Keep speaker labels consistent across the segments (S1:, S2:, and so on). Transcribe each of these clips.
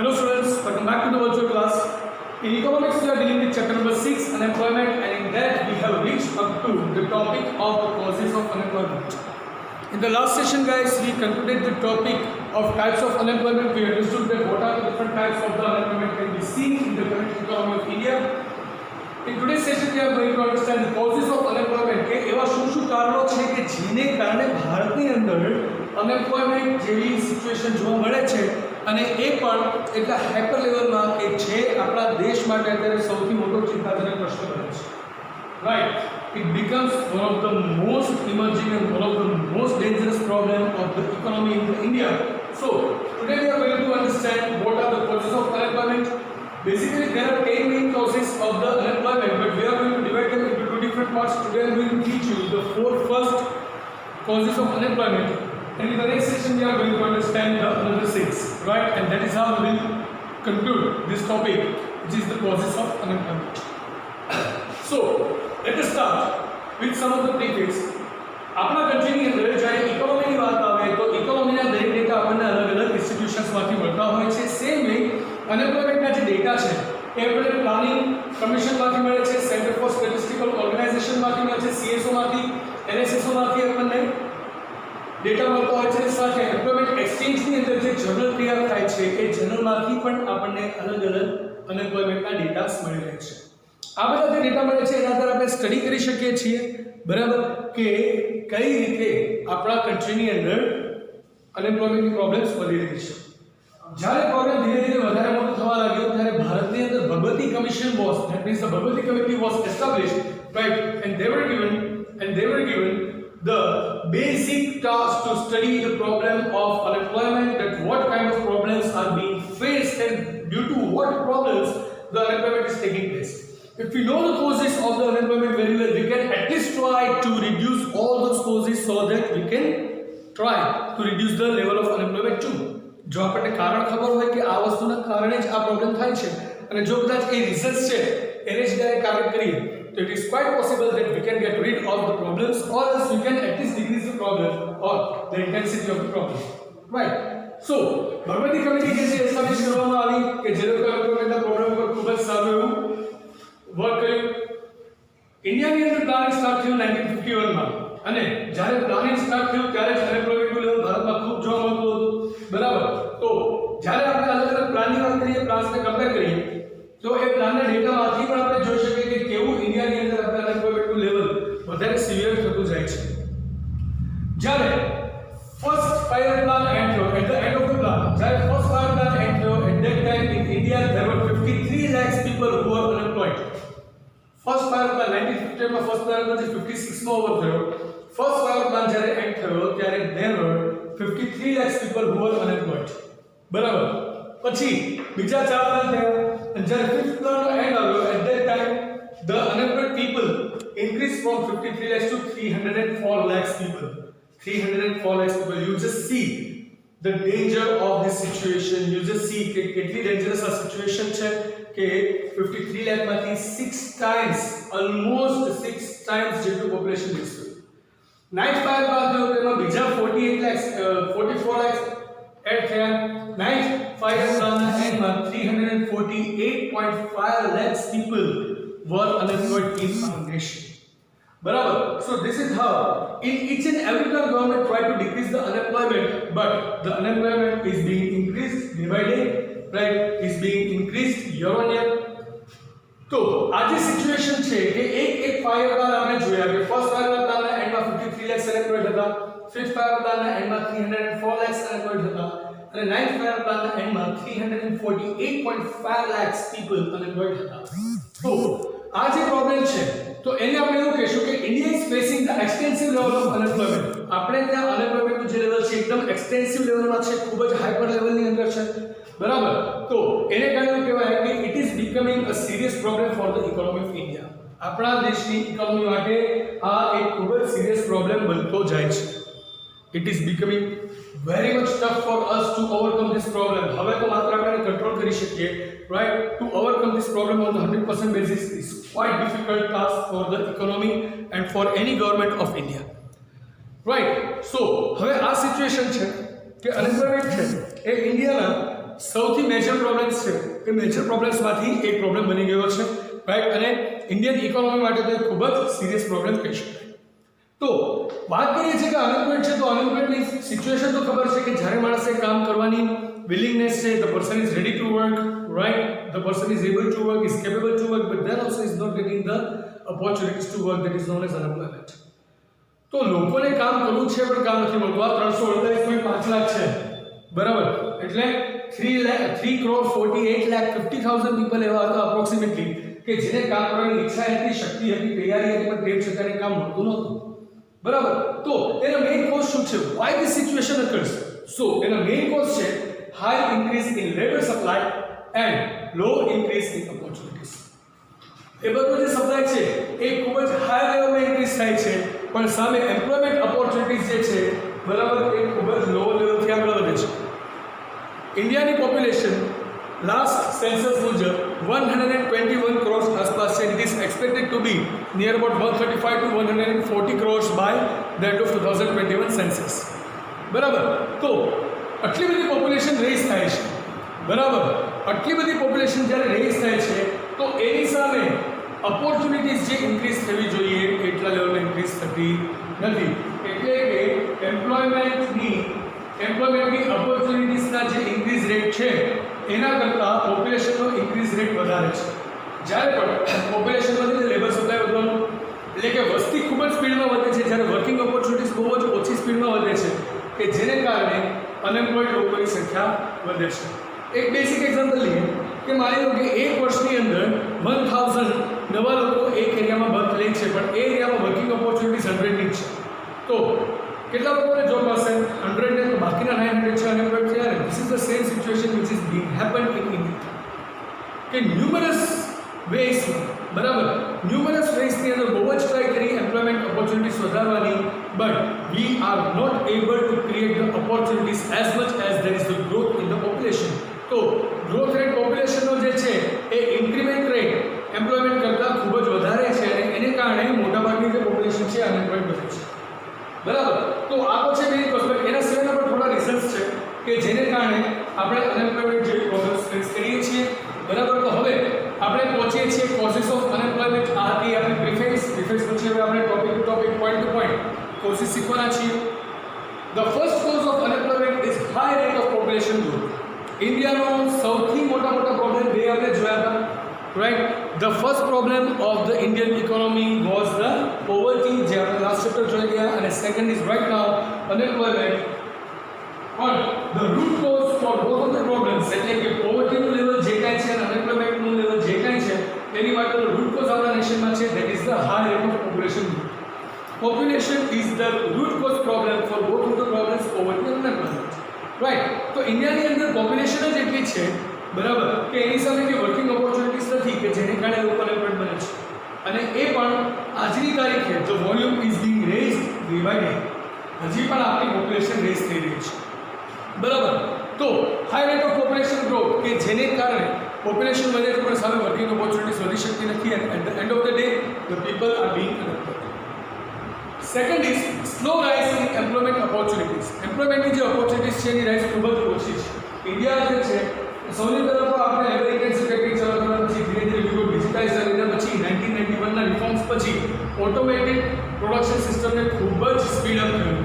S1: Hello students, welcome back to the virtual class. In economics we are dealing with chapter number 6, unemployment, and in that we have reached up to the topic of the causes of unemployment. In the last session guys, we concluded the topic of types of unemployment. We understood that what are the different types of the unemployment can be seen in the current economy of India. In today's session we are going to understand the causes of unemployment કે એવા શું કારણો છે કે જેને કારણે ભારતની અંદર અનએમ્પ્લોયમેન્ટ જેવી સિચ્યુએશન જોવા મળે છે અને એ પણ એટલા હાઈપર લેવલમાં કે જે આપણા દેશ માટે અત્યારે સૌથી મોટો ચિંતાજનક પ્રશ્ન બને છે. Right, it becomes one of the most emerging and one of the most dangerous problem of the economy in India. So today we are going to understand what are the causes of unemployment. Basically, there are 10 main causes of the unemployment, but we are going to divide them into two different parts. Today, I am going to teach you the 4 first causes of unemployment, and in the next session, we are going to understand the another 6, right? And that is how we will conclude this topic, which is the causes of unemployment. So, let us start with some of the prefix. આપણા કન્ટ્રીની અંદર જ્યારે ઇકોનોમીની વાત આવે તો ઇકોનોમીના દરેક data આપણને અલગ અલગ ઇન્સ્ટિટ્યુશન્સમાંથી મળતા હોય છે. સેમ વે અનએમ્પ્લોયમેન્ટના જે ડેટા છે એ આપણે પ્લાનિંગ કમિશનમાંથી મળે છે, સેન્ટર ફોર સ્ટેટિસ્ટિકલ ઓર્ગેનાઇઝેશનમાંથી મળે છે, સીએસઓમાંથી, એનએસએસઓમાંથી આપણને ડેટા મળતો હોય છે. સાથે એમ્પ્લોયમેન્ટ એક્સચેન્જની અંદર જે જર્નલ તૈયાર થાય છે એ જર્નલમાંથી પણ આપણને અલગ અલગ અનએમ્પ્લોયમેન્ટના ડેટાસ મળી રહે છે. આ બધા જે ડેટા મળે છે એના આધારે આપણે સ્ટડી કરી શકીએ છીએ, બરાબર, કે કઈ રીતે આપણા કન્ટ્રીની અંદર અનએમ્પ્લોયમેન્ટની પ્રોબ્લેમ્સ વધી રહી છે. જ્યારે પ્રોબ્લેમ ધીરે ધીરે વધારે મોટો થવા લાગ્યો ત્યારે ભારતની અંદર Bhagwati commission was, that means the Bhagwati committee was established, right, and they were given the basic task to study the problem of unemployment, that what kind of problems are being faced and due to what problems the unemployment is taking place. If we know the causes of the unemployment very well, we can at least try to reduce all those causes so that we can try to reduce the level of unemployment too. જો આપણને કારણ ખબર હોય કે આ વસ્તુના કારણે જ આ પ્રોબ્લેમ થાય છે અને જો કદાચ એ રિઝલ્ટ છે એને જ ડાયરેક્ટ ટાર્ગેટ કરીએ તો it is quite possible that we can get rid of the problems, or else we can at least decrease the problem or the intensity of the problem. Right. So Bhagwati committee જે છે establish કરવામાં આવી કે જે લોકો અનએમ્પ્લોયમેન્ટના problem પર ખૂબ જ સારું એવું વર્ક કર્યું. ઇન્ડિયાની અંદર પ્લાનિંગ સ્ટાર્ટ થયું 1951 માં, અને જ્યારે પ્લાનિંગ સ્ટાર્ટ થયું ત્યારે જ અનએમ્પ્લોયમેન્ટનું લેવલ ભારતમાં ખૂબ જોવા મળતું હતું, બરાબર. તો જ્યારે આપણે અલગ અલગ પ્લાનની વાત કરીએ, પ્લાન્સને કમ્પેર કરીએ તો એ પ્લાનના ડેટામાંથી પણ આપણે જોઈ શકીએ કે કેવું ઇન્ડિયાની અંદર આપણે અનએમ્પ્લોયમેન્ટનું લેવલ વધારે સિવિયર થતું જાય છે. જ્યારે ફર્સ્ટ ફાયર પ્લાન એન્ડ થયો, at the end of the plan, જ્યારે ફર્સ્ટ ફાયર પ્લાન એન્ડ થયો, at that time in India there were 53 lakhs people who were unemployed. First five year plan 1950 માં first five year plan 56 માં over થયો. First five year plan જ્યારે end થયો ત્યારે there were 53 lakhs people who were unemployed, બરાબર. પછી બીજા 4 પ્લાન થયા અને જ્યારે ફિફ્થ પ્લાન એન્ડ આવ્યો, at that time the unemployed people increased from 53 lakhs to 304 lakhs people. 304 lakhs people. You just see the danger of this situation. You just see કે કેટલી dangerous આ સિચ્યુએશન છે કે 53 લાખ માંથી 6 times, almost 6 times જેટલું population બેસ્યું. Night fire બાદ થયો તેમાં બીજા 44 lakhs એડ થયા. નાઇટ ફાયર પ્લાનના એન્ડમાં 348.5 lakhs people were unemployed in our nation. Barabar. So this is how in each and every time government try to decrease the unemployment, but the unemployment is being increased day by day, right? Is being increased year on year. તો આ જે situation છે કે એક fire plan આપણે જોયા કે first fire પ્લાનના એન્ડમાં 53 લાખ અનએમ્પ્લોયડ હતા, ફિફ્થ ફાયર પ્લાનના એન્ડમાં 304 લાખ અનએમ્પ્લોયડ હતા, અને નાઇન્થ ફાયર પ્લાનના એન્ડમાં 348.5 લાખ પીપલ અનએમ્પ્લોયડ હતા. તો આ જે પ્રોબ્લેમ છે તો એને આપણે એવું કહીશું કે India is facing the extensive level of unemployment. આપણે ત્યાં અનએમ્પ્લોયમેન્ટનું જે લેવલ છે એકદમ એક્સટેન્સિવ લેવલમાં છે, ખૂબ જ હાઈપર લેવલની અંદર છે, બરાબર. તો એને કારણે કહેવાય કે it is becoming a serious problem for the economy of India. આપણા દેશની ઇકોનોમી માટે આ એક ખૂબ જ સિરિયસ પ્રોબ્લેમ બનતો જાય છે. It is becoming very much tough for us to overcome this problem. હવે તો માત્ર આપણે કંટ્રોલ કરી શકીએ, right? To overcome this problem on the 100% basis is quite difficult task for the economy and for any government of India, right? So હવે આ situation છે કે અનએમ્પ્લોયમેન્ટ છે એ ઇન્ડિયાના સૌથી મેજર પ્રોબ્લેમ્સ છે એ મેજર પ્રોબ્લેમ્સમાંથી એક પ્રોબ્લેમ બની ગયો છે, રાઈટ. અને ઇન્ડિયન ઇકોનોમી માટે તો એક ખૂબ જ સિરિયસ પ્રોબ્લેમ કહી શકાય. તો વાત કરીએ છીએ કે અનએમ્પ્લોયડ છે, તો અનએમ્પ્લોયડની સિચ્યુએશન તો ખબર છે કે જ્યારે માણસે કામ કરવાની willingness છે, the person is ready to work, right, the person is able to work, is capable to work, but then also is not getting the opportunities to work, that is known as unemployment. તો લોકોને કામ કરવું છે પણ કામ નથી મળતું. આ 348.5 લાખ છે, બરાબર. એટલે 3,48,50,000 પીપલ એવા હતા અપ્રોક્સિમેટલી કે જેને કામ કરવાની ઈચ્છા હતી, શક્તિ હતી, તૈયારી હતી, પણ તેમ છતાં કામ મળતું નહોતું, બરાબર. તો એના મેઇન કોઝ શું છે? why this situation occurs? so એના મેઇન કોઝ છે high increase in labor supply and low increase in opportunities. એ બધું જે સપ્લાય છે એ ખૂબ જ હાઈ લેવલમાં ઇન્ક્રીઝ થાય છે, પણ સામે એમ્પ્લોયમેન્ટ ઓપોર્ચ્યુનિટીઝ જે છે, બરાબર, એ ખૂબ જ લો લેવલથી આગળ વધે છે. ઇન્ડિયાની પોપ્યુલેશન લાસ્ટ સેન્સસ મુજબ 121 crores આસપાસ છે. It is expected to be near about 135 to 140 crores by the end of 2021 census, બરાબર. તો આટલી બધી પોપ્યુલેશન રેઝ થાય છે, બરાબર. આટલી બધી પોપ્યુલેશન જ્યારે રેઝ થાય છે તો એની સામે ઓપોર્ચ્યુનિટીઝ જે ઇન્ક્રીઝ થવી જોઈએ એટલા લેવલમાં ઇન્ક્રીઝ થતી નથી. એટલે કે એમ્પ્લોયમેન્ટની ઓપોર્ચ્યુનિટીઝના જે ઇન્ક્રીઝ રેટ છે એના કરતાં પોપ્યુલેશનનો ઇન્ક્રીઝ રેટ વધારે છે. જ્યારે પણ પોપ્યુલેશન વધે લેબર સપ્લાય વધવાનું, એટલે કે વસ્તી ખૂબ જ સ્પીડમાં વધે છે, જ્યારે વર્કિંગ ઓપોર્ચ્યુનિટીઝ બહુ જ ઓછી સ્પીડમાં વધે છે, કે જેને કારણે અનએમ્પ્લોયડ લોકોની સંખ્યા વધે છે. એક બેસિક એક્ઝામ્પલ લઈએ કે માની લો કે એક વર્ષની અંદર 1000 નવા લોકો એક એરિયામાં બર્થ લે છે, પણ એ એરિયામાં વર્કિંગ ઓપોર્ચ્યુનિટીઝ 100 ની છે. તો કેટલા લોકોને જોબ મળશે? 100 ને, તો બાકીના 900 છે અનએમ્પ્લોયડ થયા. This is the same situation which is being happen in India, કે ન્યુમરસ વેઝ, બરાબર, ન્યુમરસ વેઝની અંદર બહુ જ ટ્રાય કરી એમ્પ્લોયમેન્ટ ઓપોર્ચ્યુનિટીઝ વધારવાની, but we are not able to create the opportunities as much as there is the growth in the population. તો growth rate પોપ્યુલેશનનો જે છે એ ઇન્ક્રીમેન્ટ રેટ એમ્પ્લોયમેન્ટ કરતાં ખૂબ જ વધારે છે, અને એને કારણે મોટાભાગની જે પોપ્યુલેશન છે અનએમ્પ્લોયડ બને છે, બરાબર. તો આ તો છે મેઇન કોઝ, બટ એના સિવાયના પણ થોડા રીઝન્સ છે કે જેને કારણે આપણે અનએમ્પ્લોયમેન્ટ જેવી પ્રોબ્લેમ્સ ફેસ કરીએ છીએ, બરાબર. તો હવે આપણે પહોંચીએ છીએ કોઝિસ ઓફ અનએમ્પ્લોયમેન્ટ. આ હતી આપણી પ્રિફેસ પછી હવે આપણે topic to topic, point to point causes શીખવાના છીએ. The first cause of unemployment is high rate of population growth. ઇન્ડિયાનો સૌથી મોટા પ્રોબ્લેમ બે આપણે જોયા હતા, right. The first problem of the Indian economy was the poverty, જે આપણે લાસ્ટ ચેપ્ટર જોઈ ગયા, અને second is right now unemployment. પણ the root cause for both of the problems, એટલે કે પોવર્ટીનું લેવલ જે કાંઈ છે અને અનએમ્પ્લોયમેન્ટનું લેવલ જે કાંઈ છે એની માટેનો રૂટ કોઝ આપણા નેશનમાં છે, that is the high rate of population. Population is the root cause problem four both of the problems, poverty અને અનએમ્પ્લોયમેન્ટ, રાઈટ. તો ઇન્ડિયાની અંદર પોપ્યુલેશન જ એટલી છે, બરાબર, કે એની સામે કે વર્કિંગ ઓપોર્ચ્યુનિટીઝ નથી, કે જેને કારણે લોકો અનએમ્પ્લોયડ બને છે. અને એ પણ આજની તારીખે the volume is being raised day by day. હજી પણ આપણી પોપ્યુલેશન રેઝ થઈ રહી છે, બરાબર. તો high rate of population growth, કે જેને કારણે પોપ્યુલેશન વધે છે પણ સામે વર્કિંગ ઓપોર્ચ્યુનિટીઝ વધી શકતી નથી, and at the end of the day the people are being unemployed. Second is slow rise in employment opportunities. એમ્પ્લોયમેન્ટની જે ઓપોર્ચ્યુનિટીઝ છે એની રાઇઝ ખૂબ જ ઓછી છે. ઇન્ડિયા જે છે સૌથી પહેલાં તો આપણે લેબર ઇન્ટેન્સિવ ટેકનિક ચાલુ કરવા પછી ધીરે ધીરે વિગો ડિજિટાઇઝ કરીને પછી 1991ના રિફોર્મ્સ પછી ઓટોમેટેડ પ્રોડક્શન સિસ્ટમને ખૂબ જ સ્પીડ અપ કર્યું,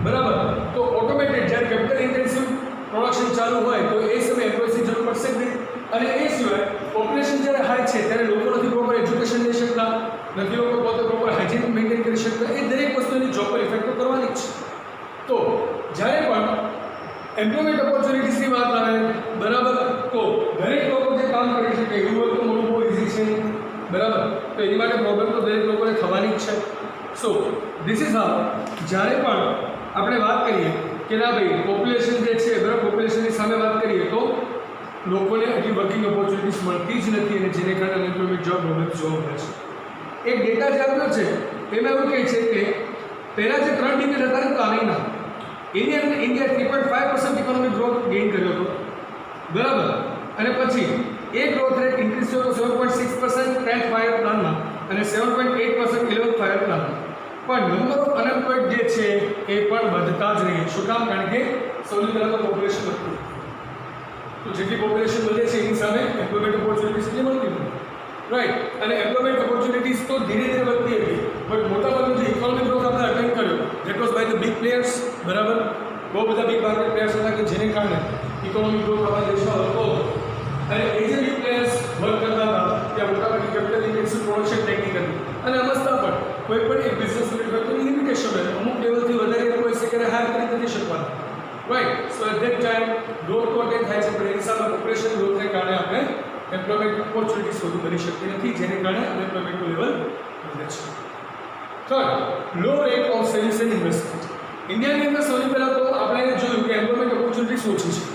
S1: બરાબર. તો ઓટોમેટેડ જ્યારે કેપિટલ ઇન્ટેન્સિવ પ્રોડક્શન ચાલુ હોય તો એ સમયે એમ્પ્લોયીઝની જરૂર પડશે જ નહીં. અને એ સિવાય પોપ્યુલેશન જ્યારે હાઈ છે ત્યારે લોકો નથી પ્રોપર એજ્યુકેશન લઈ શકતા, નથી લોકો પોતે પ્રોપર હાઇજીન મેન્ટેન કરી શકતા. એ દરેક વસ્તુની જોબ પર ઇફેક્ટ કરવાની જ છે. તો જ્યારે પણ એમ્પ્લોયમેન્ટ ઓપોર્ચ્યુનિટીઝની વાત આવે, બરાબર, તો દરેક લોકો જે કામ કરી શકે એવું હોય તો મળવું બહુ ઇઝી છે, બરાબર. તો એની માટે પ્રોબ્લેમ તો દરેક લોકોને થવાની જ છે. સો ધીસ ઇઝ હાઉ જ્યારે પણ આપણે વાત કરીએ કે ના ભાઈ પોપ્યુલેશન જે છે, બરાબર, પોપ્યુલેશનની સામે વાત કરીએ તો લોકોને હજી વર્કિંગ ઓપોર્ચ્યુનિટીઝ મળતી જ નથી, અને જેને કારણે અનએમ્પ્લોયમેન્ટ જોબ પ્રોબ્લેમ જોવા મળે છે. એક ડેટા જે આપ્યો છે એમાં એવું કહે છે કે પહેલાં જે 3 ડિગ્રી હતા ને પ્લાનિંગના, ઇન્ડિયા 3.5% ઇકોનોમિક ગ્રોથ ગેઇન કર્યો હતો, બરાબર. અને પછી એ ગ્રોથ રેટ ઇન્ક્રીઝ થયો હતો 7.6% 10th ફાયર પ્લાનમાં અને 7.8% 11th ફાયર પ્લાનમાં. પણ નંબર ઓફ અનએમ્પ્લોયડ જે છે એ પણ વધતા જ રહે. શું કામ? કારણ કે સૌથી પહેલાં તો પોપ્યુલેશન વધતું. તો જેટલી પોપ્યુલેશન વધે છે એની સામે એમ્પ્લોયમેન્ટ ઓપોર્ચ્યુનિટીઝ એટલી મળતી નથી, રાઈટ. અને એમ્પ્લોયમેન્ટ ઓપોર્ચ્યુનિટીઝ તો ધીરે ધીરે વધતી હતી, બટ મોટાભાગનો જે ઇકોનોમિક ગ્રોથ આપણે અટેન્ડ કર્યો that was by the big players, બરાબર. બહુ બધા બિગ માર્કેટ પ્લેયર્સ હતા કે જેને કારણે ઇકોનોમિક ગ્રોથ આપણા દેશમાં હતો. અને એ જે બિગ પ્લેયર્સ વર્ક કરતા હતા ત્યાં મોટાભાગે કેપિટલ ઇન્ટેન્સિવ પ્રોડક્શન ટેકનિક હતી. અને સમજતા પણ કોઈ પણ એક બિઝનેસ યુનિટ હોય તો લિમિટેશન હોય, અમુક લેવલથી વધારે એ લોકો એસે કરે હાયર કરી નથી શકવાના, right. So at that time growth તો અટેન્ડ થાય છે, પણ એની સામે પોપ્યુલેશન ગ્રોથને કારણે આપણે એમ્પ્લોયમેન્ટ ઓપોર્ચ્યુનિટીઝ વધુ બની શકતી નથી, જેને કારણે અનએમ્પ્લોયમેન્ટનું લેવલ વધે છે. Third, low rate of savings and investment. ઇન્ડિયાની અંદર સૌથી પહેલાં તો આપણે જોયું કે એમ્પ્લોયમેન્ટ ઓપોર્ચ્યુનિટીઝ ઓછી છે,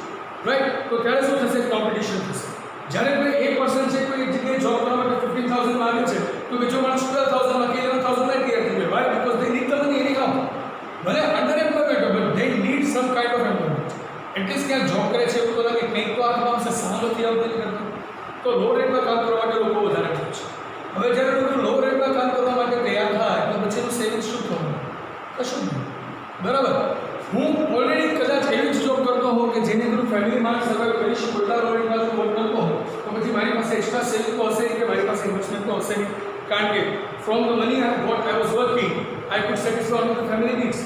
S1: રાઈટ. તો ત્યારે શું થશે? કોમ્પિટિશન થશે. જ્યારે કોઈ એક પર્સન છે કોઈ એક જગ્યાએ જોબ કરવા માટે 15,000 માં આવે છે તો બીજો માણસ 12,000 માં કે 11,000 માં તૈયાર થઈ જાય. Why? Because they need the money anyhow. ભલે under employment but they need some kind of employment. At least ક્યાં જોબ કરે છે એવું તો લાગે કંઈક તો હાથમાં આવશે, સહાનુભૂતિ આવતી નથી કરતા. તો લો રેટમાં કામ કરવા માટે લોકો વધારે જાય છે. હવે જ્યારે લોકો લો રેટમાં કામ કરવા માટે તૈયાર થાય તો પછી એનું સેવિંગ શું થવાનું? કશું નહીં, બરાબર. હું ઓલરેડી કદાચ એવી જ જોબ કરતો હોઉં કે જેની થ્રુ ફેમિલી માર્ક સર્વાઈવ કરી શકું, એટલા લો રેટમાં જો વર્ક કરતો હોઉં તો પછી મારી પાસે એક્સ્ટ્રા સેવિંગ તો હશે નહીં કે મારી પાસે ઇન્વેસ્ટમેન્ટ તો હશે નહીં, કારણ કે from the money what I was working I could satisfy all the family needs.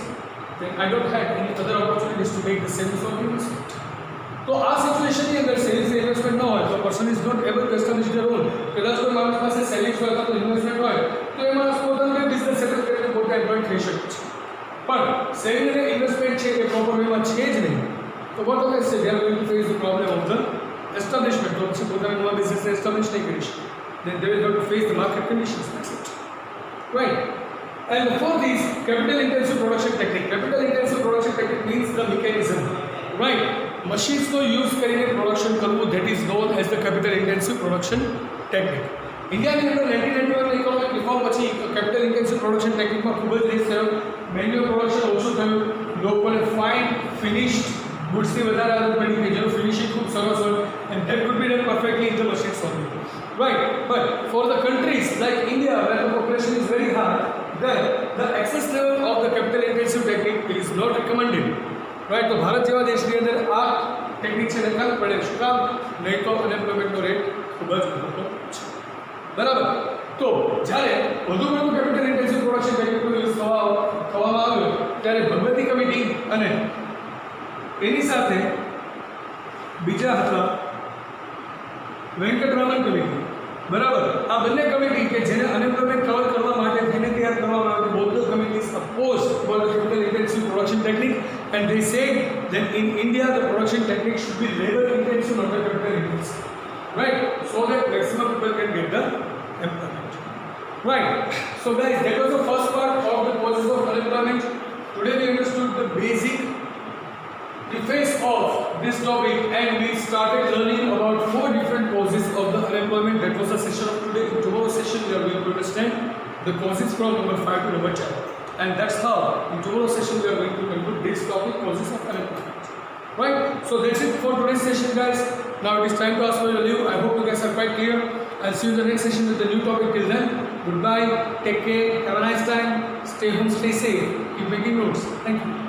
S1: then I don't have any other opportunities to make the savings or investment. તો આ સિચ્યુએશનની અંદર સેવિંગ્સ અને ઇન્વેસ્ટમેન્ટ ન હોય તો person is not able to establish their own. કદાચ કોઈ માણસ પાસે સેવિંગ્સ હોય અથવા ઇન્વેસ્ટમેન્ટ હોય તો એ માણસ પોતાનું બિઝનેસ સેટઅપ કરીને પોતે એમ્પ્લોય થઈ શકે છે. પણ સેવિંગ અને ઇન્વેસ્ટમેન્ટ છે એ પ્રોપર વેમાં છે જ નહીં તો વોટ ઓલવેઝ છે they are going to face the problem of the establishment. તો પછી પોતાના નવા બિઝનેસને એસ્ટાબ્લિશ નહીં કરી શકે. then they will have to face the market conditions. That's it, right. And the fourth is capital intensive production technique. Capital intensive production technique means the mechanism, right. Machines નો use કરીને production કરવું, that is known as the capital intensive production technique. ઇન્ડિયાની અંદર 1991 economic reform પછી capital intensive production ટેકનિકમાં ખૂબ જ risk થયો, manual production ઓછું થયું, લોકોને ફાઇન ફિનિશ્ડ ગુડ્સની વધારે આદત પડી કે જેનું ફિનિશિંગ ખૂબ સરસ હોય and that could be done perfectly in the machines only, right. But for the countries like India where the population is very high, then the access level of the capital intensive technique is not recommended, right. તો ભારત જેવા દેશની અંદર આ technique છે નકામ પડે. શું કામ? નહીં તો અનએમ્પ્લોયમેન્ટનો રેટ ખૂબ જ મોટો છે, બરાબર. તો જ્યારે વધુ પડતું કેપિટલ ઇન્ટેન્સિવ પ્રોડક્શન ટેકનિકનો યુઝ થવામાં આવ્યો ત્યારે ભગવતી કમિટી અને એની સાથે બીજા હતા વેંકટરામન કમિટી, બરાબર. આ બંને કમિટી કે જેને અનએમ્પ્લોયમેન્ટ કવર કરવા માટે થઈને તૈયાર કરવામાં આવી, both the committees oppose for the capital intensive production technique and they said that in India the production technique should be labor intensive, not the capital intensive, right, so that maximum people can get the employment, right. So guys, that was the first part of the causes of unemployment. Today we understood the basic preface of this topic and we started learning about 4 different causes of the unemployment. That was the session of today. In tomorrow's session we are going to understand the causes from number 5 to number 10, and that's how in tomorrow's session we are going to conclude this topic, causes of unemployment, right. So that's it for today's session, guys. Now it is time to ask for your leave. I hope you guys are quite clear. I'll see you in the next session with a new topic. Till then, goodbye, take care, have a nice time, stay home, stay safe, keep making notes. Thank you.